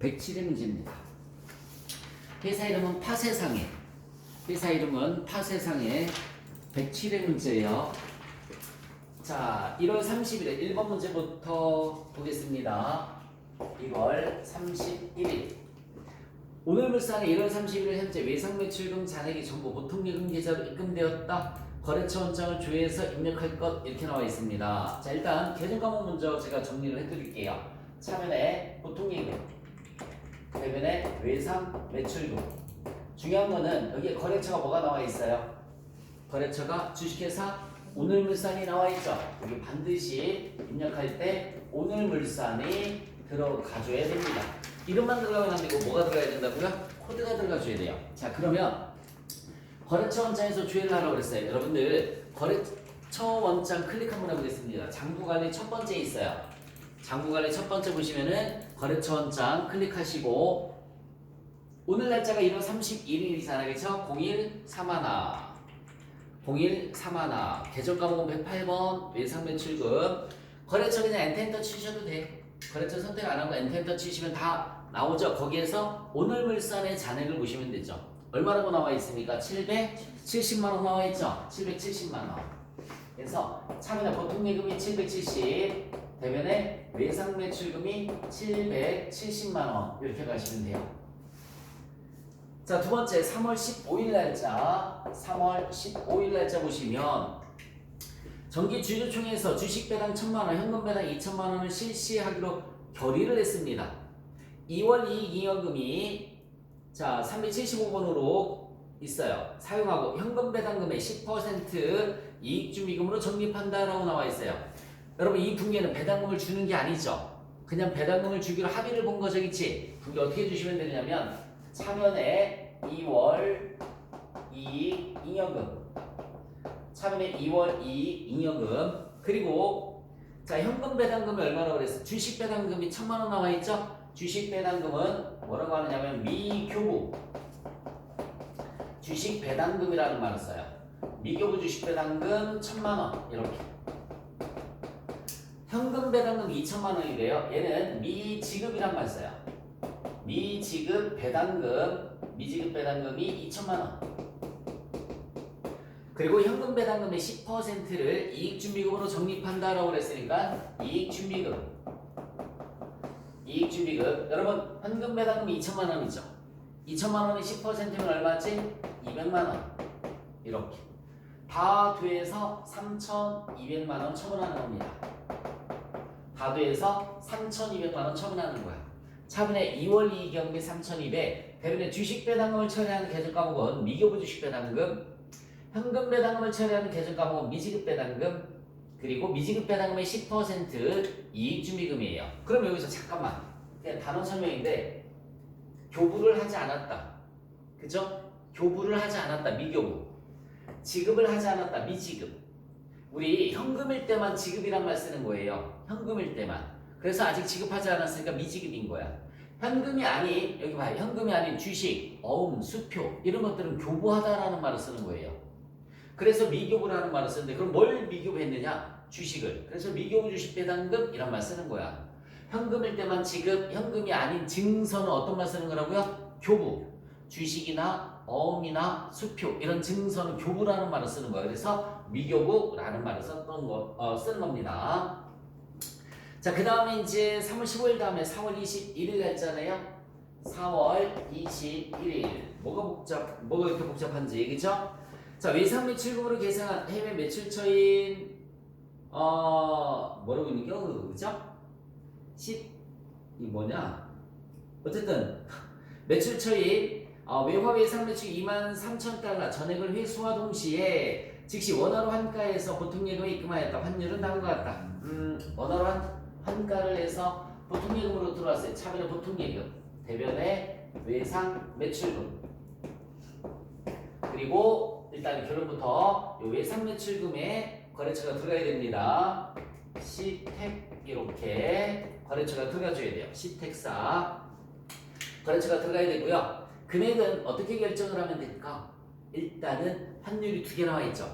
107의 문제입니다. 회사 이름은 파세상에. 회사 이름은 파세상에 107의 문제예요. 자, 1월 30일에 1번 문제부터 보겠습니다. 1월 31일. 오늘 물산에 1월 30일 현재 외상매출금 잔액이 전부 보통예금 계좌로 입금되었다. 거래처 원장을 조회해서 입력할 것 이렇게 나와 있습니다. 자, 일단 계정 과목 먼저 제가 정리를 해드릴게요. 차면에 보통예금, 대면에 외상매출금. 중요한 거는 여기에 거래처가 뭐가 나와 있어요? 거래처가 주식회사 오늘물산이 나와 있죠. 여기 반드시 입력할 때 오늘물산이 들어가줘야 됩니다. 이름만 들어가면 안 되고 뭐가 들어가야 된다고요? 코드가 들어가줘야 돼요. 자, 그러면 거래처 원장에서 조회를 하라고 그랬어요. 여러분들 거래처 원장 클릭 한번 해보겠습니다. 장부관리 첫 번째 있어요. 장부관리 첫 번째 보시면은 거래처 원장 클릭하시고 오늘 날짜가 1월 31일이잖아요. 그쵸? 0131 0131 계정 과목은 108번 외상매출금. 거래처 그냥 엔터 치셔도 돼. 거래처 선택 안 하고 엔터 치시면 다 나오죠. 거기에서 오늘물산의 잔액을 보시면 되죠. 얼마라고 나와 있습니까? 770만원 나와 있죠. 770만원. 그래서 차면에 보통예금이 770, 대면에 외상매출금이 770만원 이렇게 가시면 돼요. 자, 두 번째 3월 15일 날짜. 3월 15일 날짜 보시면 정기 주주총회에서 주식 배당 1,000만원, 현금 배당 2,000만원을 실시하기로 결의를 했습니다. 2월 이익잉여금이 자 375번으로 있어요. 사용하고 현금 배당금의 10% 이익준비금으로 적립한다라고 나와 있어요. 여러분 이 분기에는 배당금을 주는 게 아니죠. 그냥 배당금을 주기로 합의를 본 거죠, 그치? 분기 어떻게 주시면 되냐면 차면에 2월 이익잉여금, 차면에 2월 이익잉여금, 그리고 자 현금 배당금이 얼마라고 그랬어? 주식 배당금이 1,000만원 나와 있죠? 주식 배당금은 뭐라고 하느냐면 미교부 주식 배당금이라는 말을 써요. 미교부 주식 배당금 1,000만원 이렇게. 현금 배당금 2,000만원이래요. 얘는 미지급이란 말 써요. 미지급 배당금이 2,000만원. 그리고 현금 배당금의 10%를 이익준비금으로 적립한다라고 그랬으니까 이익준비금. 여러분 현금 배당금이 2,000만원이죠. 2,000만원의 10%면 얼마지? 200만원. 이렇게 다 더해서 3,200만원 처분하는 겁니다. 다 더해서 3,200만원 처분하는 거야. 차분에 2월 이익잉여금이 3,200, 대면에 주식 배당금을 처리하는 계정 과목은 미교부 주식 배당금, 현금 배당금을 처리하는 계정 과목은 미지급 배당금, 그리고 미지급 배당금의 10% 이익준비금이에요. 그럼 여기서 잠깐만 그냥 단어 설명인데 교부를 하지 않았다. 그죠? 교부를 하지 않았다. 미교부. 지급을 하지 않았다. 미지급. 우리 현금일 때만 지급이란 말 쓰는 거예요. 현금일 때만. 그래서 아직 지급하지 않았으니까 미지급인 거야. 현금이 아닌, 여기 봐요. 현금이 아닌 주식, 어음, 수표 이런 것들은 교부하다라는 말을 쓰는 거예요. 그래서 미교부라는 말을 쓰는데 그럼 뭘 미교부했느냐? 주식을. 그래서 미교부 주식 배당금 이런 말 쓰는 거야. 현금일 때만 지급, 현금이 아닌 증서는 어떤 말 쓰는 거라고요? 교부. 주식이나 어음이나 수표 이런 증서는 교부라는 말을 쓰는 거예요. 그래서 미교부라는 말을 쓰는 겁니다. 자, 그 다음에 이제 3월 15일 다음에 4월 21일 날짜네요. 4월 21일. 뭐가 이렇게 복잡한지, 그죠? 자, 외상매출금으로 계산한 해외 매출처인 뭐라고 있는 겨? 그죠? 이 뭐냐? 어쨌든 매출처인 외화 외상매출 23,000달러 전액을 회수와 동시에 즉시 원화로 환가해서 보통예금에 입금하였다. 환율은 다음과 같다. 원화로 환가를 해서 보통예금으로 들어왔어요. 차변에 보통예금, 대변에 외상매출금. 그리고 일단 결론부터 외상매출금에 거래처가 들어가야 됩니다. 시택 이렇게 거래처가 들어가줘야 돼요. 시택사 거래처가 들어가야 되고요. 금액은 어떻게 결정을 하면 될까? 일단은 환율이 두 개 나와 있죠.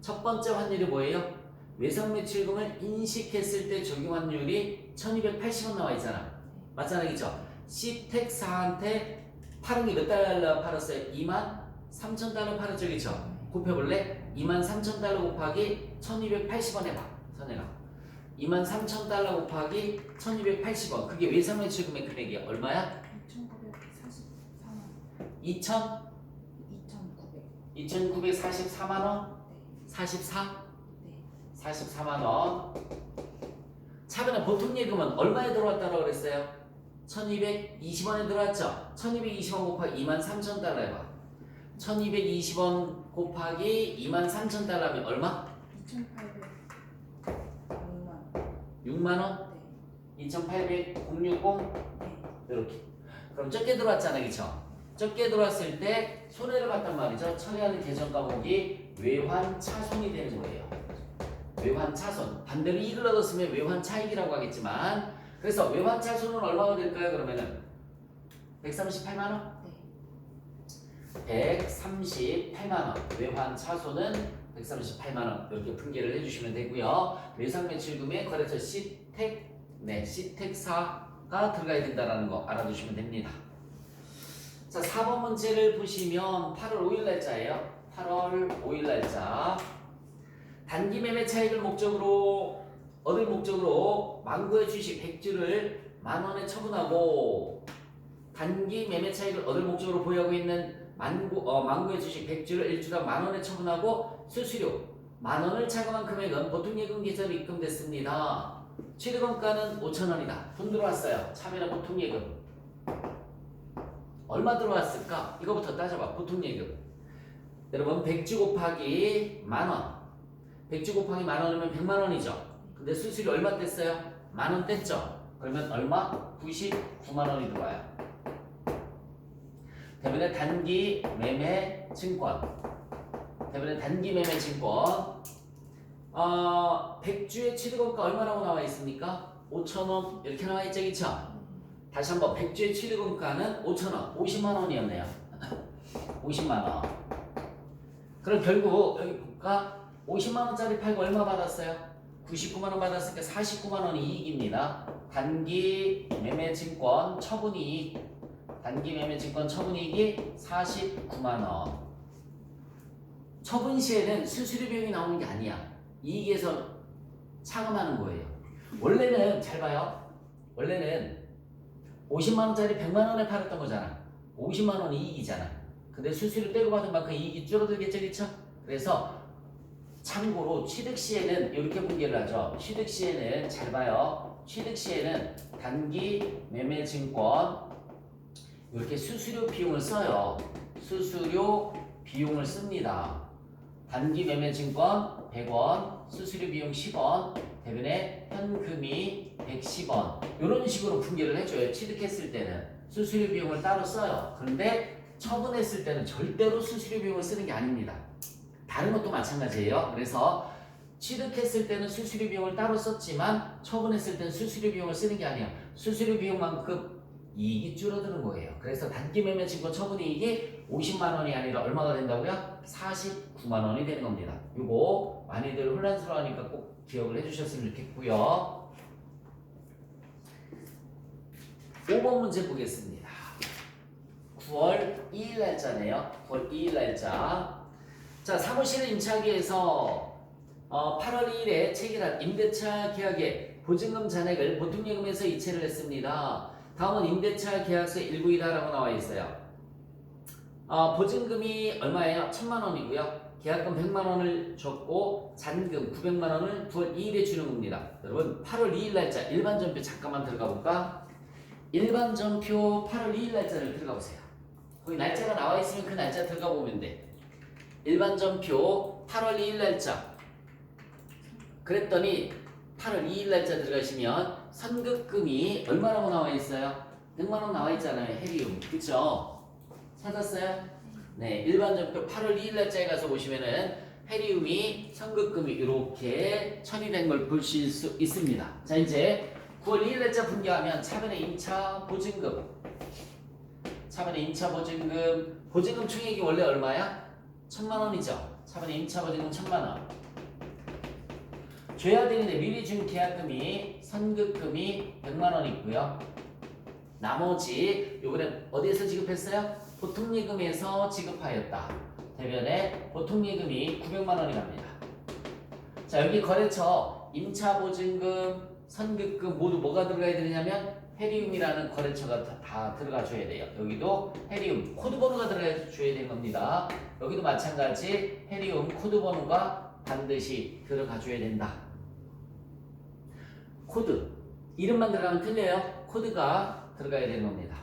첫 번째 환율이 뭐예요? 외상매출금을 인식했을 때 적용 환율이 1280원 나와 있잖아. 맞잖아, 그죠? 시텍사한테 파는 게 몇 달러 팔았어요? 23,000달러 팔았죠, 그쵸? 곱해볼래? 23,000달러 곱하기 1280원 해봐, 선혜가. 23,000달러 곱하기 1280원. 그게 외상매출금의 금액이 얼마야? 2,944만 2,944만 원? 네. 44? 네. 44만 원. 차변에 보통 예금은 얼마에 들어왔다고 그랬어요? 1220원에 들어왔죠? 1220원 곱하기 23,000달러 해봐. 1220원 곱하기 23,000달러면 얼마? 2,800 6만 원? 네. 2,800, 060? 네. 이렇게. 그럼 적게 들어왔잖아, 그쵸? 적게 들어왔을 때 손해를 봤단 말이죠. 처리하는 계정 과목이 외환차손이 되는 거예요. 외환차손. 반대로 이익을 얻었으면 외환차익이라고 하겠지만, 그래서 외환차손은 얼마가 될까요? 그러면은 138만 원? 네. 138만 원. 외환차손은 138만 원. 이렇게 분개를 해주시면 되고요. 외상매출금에 거래처 시텍사가 들어가야 된다는 거 알아두시면 됩니다. 자, 4번 문제를 보시면 8월 5일 날짜예요. 8월 5일 날짜. 단기 매매 차익을 얻을 목적으로 만구의 주식 100주를 만원에 처분하고, 단기 매매 차익을 얻을 목적으로 보유하고 있는 만구의 주식 100주를 1주당 만원에 처분하고, 수수료 만원을 차감한 금액은 보통 예금 계좌로 입금됐습니다. 취득원가는 5,000원이다. 돈 들어왔어요. 참여나 보통 예금. 얼마 들어왔을까? 이거부터 따져봐. 보통 예금. 여러분 100주 곱하기 만원. 100주 곱하기 만원이면 100만원이죠. 근데 수수료 얼마 뗐어요? 만원 뗐죠. 그러면 얼마? 99만원이 들어와요. 대변에 단기 매매 증권. 대변에 단기 매매 증권. 100주의 취득원가 얼마라고 나와 있습니까? 5,000원 이렇게 나와 있죠, 그쵸? 다시 한번 100주의 취득원가는 5,000원, 50만 원이었네요. 50만 원. 그럼 결국 여기 볼까? 50만 원짜리 팔고 얼마 받았어요? 99만 원 받았으니까 49만 원이 이익입니다. 단기 매매 증권 처분이익. 단기 매매 증권 처분이익이 49만 원. 처분 시에는 수수료 비용이 나오는 게 아니야. 이익에서 차감하는 거예요. 원래는 잘 봐요. 원래는 50만 원짜리 100만 원에 팔았던 거잖아. 50만 원이 이익이잖아. 근데 수수료 떼고 받은 만큼 이익이 줄어들겠죠, 그쵸? 그래서 참고로 취득 시에는 이렇게 분개를 하죠. 취득 시에는 잘 봐요. 취득 시에는 단기 매매 증권 이렇게 수수료 비용을 써요. 수수료 비용을 씁니다. 단기 매매 증권 100원, 수수료 비용 10원, 대변에 현금이 110원. 이런 식으로 분개를 해줘요. 취득했을 때는 수수료 비용을 따로 써요. 그런데 처분했을 때는 절대로 수수료 비용을 쓰는 게 아닙니다. 다른 것도 마찬가지예요. 그래서 취득했을 때는 수수료 비용을 따로 썼지만 처분했을 때는 수수료 비용을 쓰는 게 아니야. 수수료 비용만큼 이익이 줄어드는 거예요. 그래서 단기 매매 증권 처분이익이 50만 원이 아니라 얼마가 된다고요? 49만 원이 되는 겁니다. 요거 많이들 혼란스러워하니까 꼭 기억을 해주셨으면 좋겠고요. 5번 문제 보겠습니다. 9월 2일 날짜네요. 9월 2일 날짜. 자, 사무실을 임차하기 위해서 8월 2일에 체결한 임대차 계약의 보증금 잔액을 보통예금에서 이체를 했습니다. 다음은 임대차 계약서 일부이다라고 나와 있어요. 보증금이 얼마예요? 1,000만 원이고요. 계약금 100만 원을 줬고 잔금 900만 원을 9월 2일에 주는 겁니다. 여러분 8월 2일 날짜 일반전표 잠깐만 들어가 볼까? 일반전표 8월 2일 날짜를 들어가 보세요. 거기 날짜가 나와 있으면 그 날짜 들어가 보면 돼. 일반전표 8월 2일 날짜. 그랬더니 8월 2일 날짜 들어가시면 선급금이 얼마라고 나와 있어요? 100만 원 나와 있잖아요. 해리움. 그쵸? 찾았어요? 네. 일반전표 8월 2일 날짜에 가서 보시면은 해리움이 선급금이 이렇게 처리된 걸 보실 수 있습니다. 자, 이제 9월 2일 날짜 분개하면 차변의 임차 보증금. 차변의 임차 보증금. 보증금 총액이 원래 얼마야? 1,000만 원이죠. 차변의 임차 보증금 1,000만 원. 줘야 되는데 미리 준 계약금이 선급금이 100만 원 있고요. 나머지 요번에 어디에서 지급했어요? 보통예금에서 지급하였다. 대변에 보통예금이 900만 원이 갑니다. 자, 여기 거래처 임차보증금, 선급금 모두 뭐가 들어가야 되냐면 해리움이라는 거래처가 다 들어가 줘야 돼요. 여기도 해리움 코드번호가 들어가 줘야 되는 겁니다. 여기도 마찬가지 해리움 코드번호가 반드시 들어가 줘야 된다. 코드 이름만 들어가면 틀려요. 코드가 들어가야 되는 겁니다.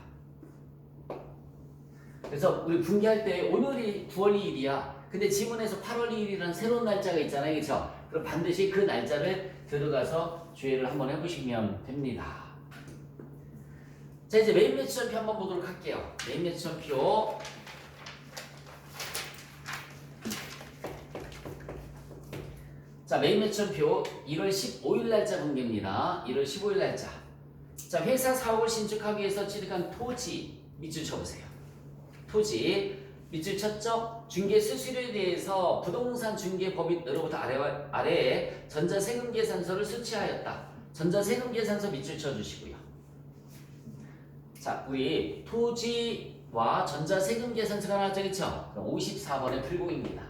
그래서 우리 분기할 때 오늘이 9월 2일이야. 근데 지문에서 8월 2일이라는 새로운 날짜가 있잖아요. 그렇죠? 그럼 반드시 그 날짜를 들어가서 주의를 한번 해보시면 됩니다. 자, 이제 메인 매출전표 한번 보도록 할게요. 메인 매출전표. 자, 메인 매출전표 1월 15일 날짜 분기입니다. 1월 15일 날짜. 자, 회사 사옥을 신축하기 위해서 취득한 토지 밑줄 쳐보세요. 토지 밑줄 쳤죠? 중개 수수료에 대해서 부동산 중개법인으로부터 아래에 전자세금 계산서를 수취하였다. 전자세금 계산서 밑줄 쳐주시고요. 자, 우리 토지와 전자세금 계산서가 나왔죠, 그렇죠? 54번의 불공입니다.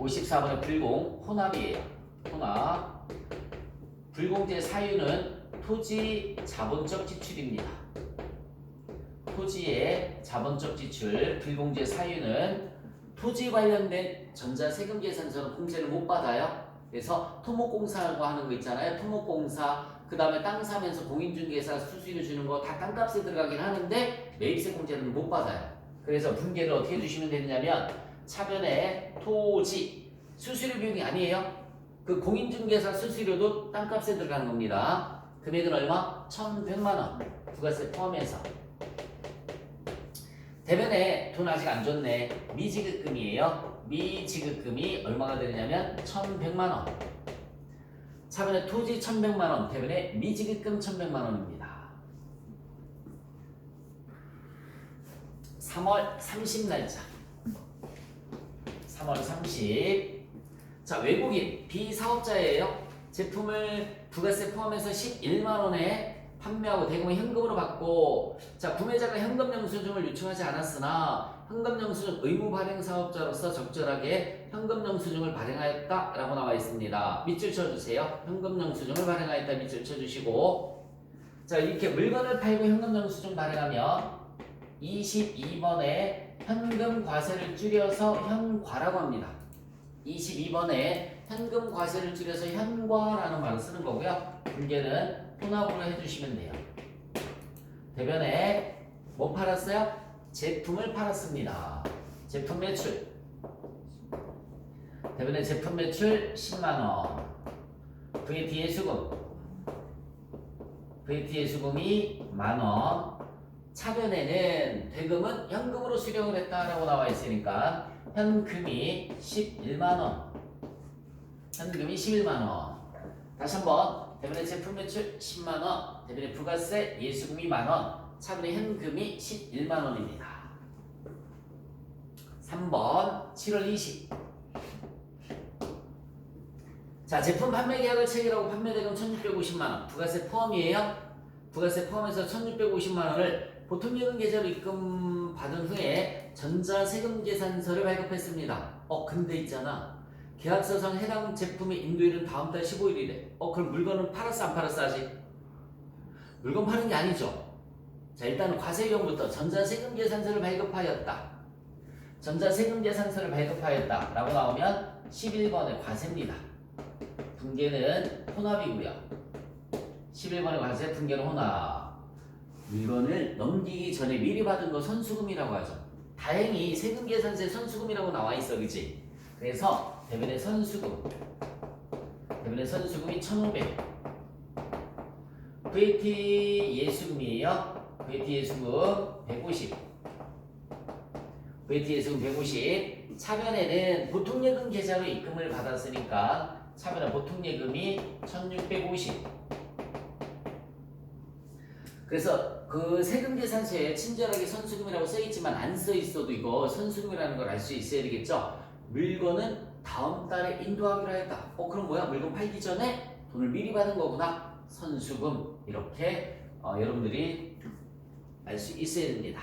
54번의 불공 혼합이에요. 혼합. 불공제 사유는 토지 자본적 지출입니다. 토지의 자본적 지출, 불공제 사유는 토지 관련된 전자세금 계산서는 공제를 못 받아요. 그래서 토목공사라고 하는 거 있잖아요. 토목공사, 그 다음에 땅 사면서 공인중개사 수수료 주는 거 다 땅값에 들어가긴 하는데 매입세 공제는 못 받아요. 그래서 분계를 어떻게 해주시면 되느냐면 차변에 토지, 수수료 비용이 아니에요. 그 공인중개사 수수료도 땅값에 들어가는 겁니다. 금액은 얼마? 1,100만 원. 부가세 포함해서. 대변에 돈 아직 안 줬네. 미지급금이에요. 미지급금이 얼마가 되느냐면 1,100만 원. 차변에 토지 1,100만 원, 대변에 미지급금 1,100만 원입니다. 3월 30 날짜. 3월 30. 자, 외국인 비사업자예요. 제품을 부가세 포함해서 11만 원에 판매하고 대금은 현금으로 받고, 자, 구매자가 현금 영수증을 요청하지 않았으나 현금 영수증 의무 발행 사업자로서 적절하게 현금 영수증을 발행하였다라고 나와 있습니다. 밑줄 쳐주세요. 현금 영수증을 발행하였다 밑줄 쳐주시고, 자, 이렇게 물건을 팔고 현금 영수증 발행하면 22번에 현금 과세를 줄여서 현과라고 합니다. 22번에 현금 과세를 줄여서 현과라는 말을 쓰는 거고요. 분계는 혼합으로 해주시면 돼요. 대변에 뭐 팔았어요? 제품을 팔았습니다. 제품 매출. 대변에 제품 매출 10만원. VT의 수금. VT의 수금이 만원. 차변에는 대금은 현금으로 수령을 했다라고 나와 있으니까 현금이 11만원. 현금이 11만원. 다시 한번. 대변에 제품 매출 10만원, 대변에 부가세 예수금이 만원, 차변에 현금이 11만원입니다. 3번 7월 20. 자, 제품 판매 계약을 체결하고 판매대금 1,650만원, 부가세 포함이에요. 부가세 포함해서 1,650만원을 보통예금 계좌로 입금 받은 후에 전자세금 계산서를 발급했습니다. 근데 있잖아. 계약서상 해당 제품의 인도일은 다음 달 15일이래. 그럼 물건은 팔았어 안 팔았어 아직? 물건 파는 게 아니죠. 자, 일단 과세용부터 전자세금 계산서를 발급하였다. 전자세금 계산서를 발급하였다 라고 나오면 11번의 과세입니다. 분계는 혼합이고요. 11번의 과세, 분계는 혼합. 물건을 넘기기 전에 미리 받은 거 선수금이라고 하죠. 다행히 세금 계산서에 선수금이라고 나와 있어, 그치? 그래서 대변의 선수금, 대변의 선수금이 1,500. VAT 예수금이에요. VAT 예수금 150. VAT 예수금 150. 차변에는 보통예금 계좌로 입금을 받았으니까 차변에 보통예금이 1,650. 그래서 그 세금 계산서에 친절하게 선수금이라고 써있지만 안 써있어도 이거 선수금이라는 걸 알 수 있어야 되겠죠. 물건은 다음 달에 인도하기로 했다. 그럼 뭐야? 물건 팔기 전에 돈을 미리 받은 거구나. 선수금 이렇게 여러분들이 알 수 있어야 됩니다.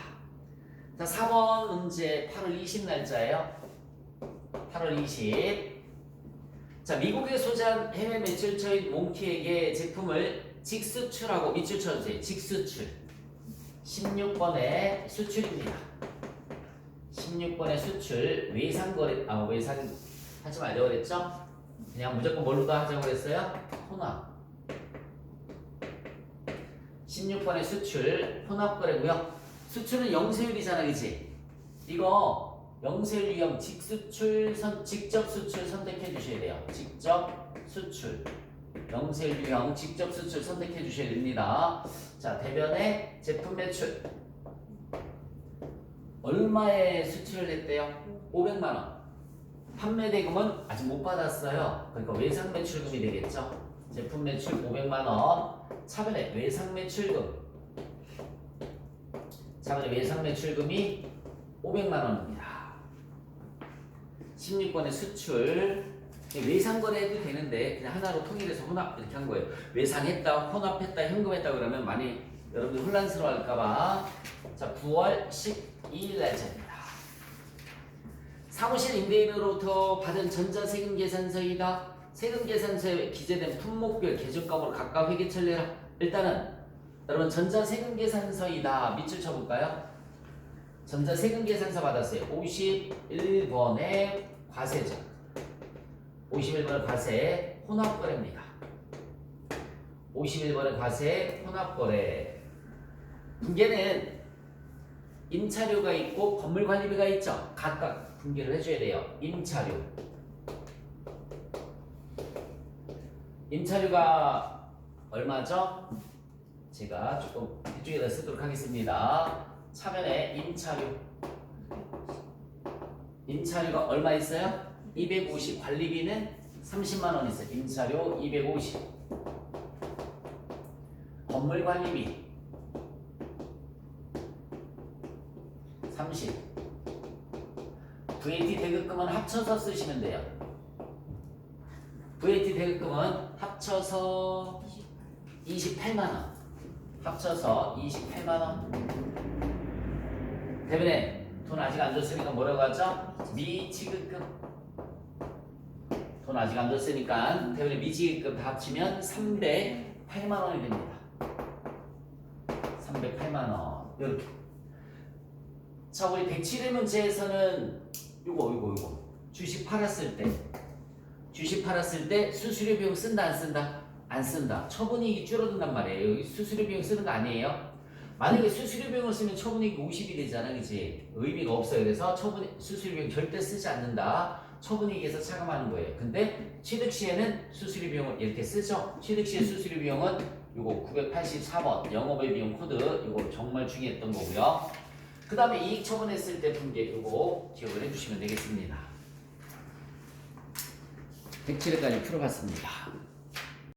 자, 4번 문제 8월 20 날짜예요. 8월 20. 자, 미국에 소재한 해외 매출처인 몽키에게 제품을 직수출하고 밑줄 쳐주세요. 직수출. 16번의 수출입니다. 16번의 수출 외상거래 외상 하지 말자고 그랬죠? 그냥 무조건 뭘로도 하자고 그랬어요? 혼합. 16번의 수출 혼합거래고요. 수출은 영세율이잖아, 그치? 이거 영세율 유형 직수출 직접 수출 선택해 주셔야 돼요. 직접 수출 영세율 유형 직접 수출 선택해 주셔야 됩니다. 자, 대변의 제품 매출 얼마에 수출을 했대요? 500만 원. 판매 대금은 아직 못 받았어요. 그러니까 외상 매출금이 되겠죠. 제품 매출 500만 원. 차변의 외상 매출금. 차변의 외상 매출금이 500만 원입니다. 16번의 수출. 외상 거래해도 되는데 그냥 하나로 통일해서 혼합 이렇게 한 거예요. 외상했다, 혼합했다, 현금했다 그러면 많이 여러분들 혼란스러워할까봐. 자, 9월 12일 날짜입니다. 사무실 임대인으로부터 받은 전자세금 계산서이다. 세금 계산서에 기재된 품목별 계정값으로 각각 회계 처리해라. 일단은 여러분 전자세금 계산서이다. 밑줄 쳐볼까요? 전자세금 계산서 받았어요. 51번의 과세죠. 51번의 과세 혼합거래입니다. 51번의 과세 혼합거래. 분계는 임차료가 있고 건물관리비가 있죠. 각각 분계를 해줘야 돼요. 임차료가 얼마죠? 제가 조금 이쪽에다 쓰도록 하겠습니다. 차면에 임차료가 얼마 있어요? 250. 관리비는 30만 원 있어요. 임차료 250. 건물관리비 30. VAT 대급금은 합쳐서 쓰시면 돼요. VAT 대급금은 합쳐서 28만 원. 합쳐서 28만 원. 대변에 돈 아직 안 줬으니까 뭐라고 하죠? 미지급금. 돈 아직 안 줬으니까 대변에 미지급금 다 합치면 308만 원이 됩니다. 308만 원. 이렇게. 자, 우리 107회 문제에서는 요거 주식 팔았을 때 수수료 비용 쓴다 안 쓴다? 안 쓴다. 처분이익이 줄어든단 말이에요. 여기 수수료 비용 쓰는 거 아니에요? 만약에 수수료 비용을 쓰면 처분이익이 50이 되잖아, 그치? 의미가 없어요. 그래서 수수료 비용 절대 쓰지 않는다. 처분이익에서 차감하는 거예요. 근데 취득 시에는 수수료 비용을 이렇게 쓰죠. 취득 시의 수수료 비용은 요거 984번 영업의 비용 코드 요거 정말 중요했던 거고요. 그 다음에 이익 처분했을 때 분계 요거 기억을 해주시면 되겠습니다. 107회까지 풀어봤습니다.